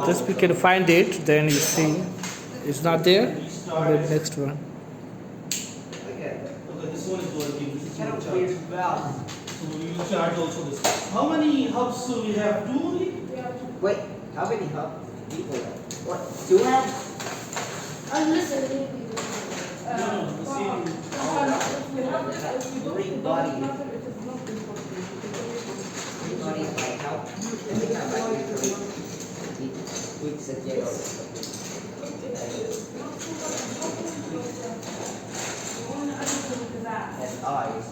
Just we can find it, then you see it's not there. The next one. Okay, this one is working. This is not charged. So you charge also this. How many hubs do we have? Two only? Wait, how many people? What? Two have? No, the same. Green body. Green body is like how? Every time I do weeks ago. Has eyes.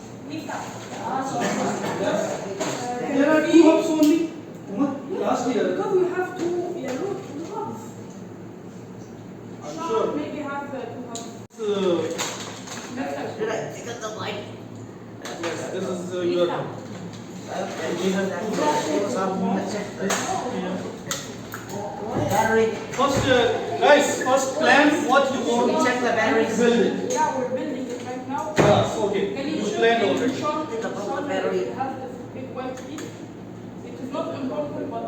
There are two hubs only. Last year. Because we have two hubs. I'm sure. Maybe have two hubs. Did I pick up the light? Yes, this is your. We have two Battery. First, guys, first plan what you want We check the battery. to build it. Yeah, we're building it right now. Yes, okay. Can You you planned show already. the battery? It has this big white piece. It is not important, but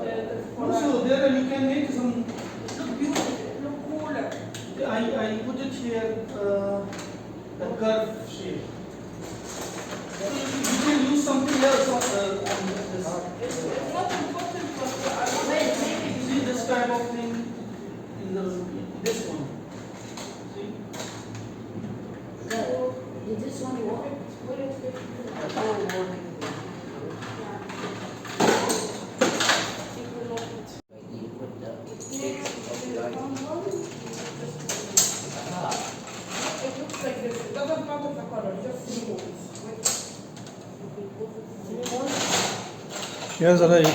for Also, there you can make some. it look beautiful, it look cooler. I put it here, a curve shape. So you can use something else on this. It's not important, but I want to make it. See this type of thing in this one. See? This one you want? Will it fit? It will not fit. You put the It looks like this. It doesn't matter the color, just the holes. Yes, alright.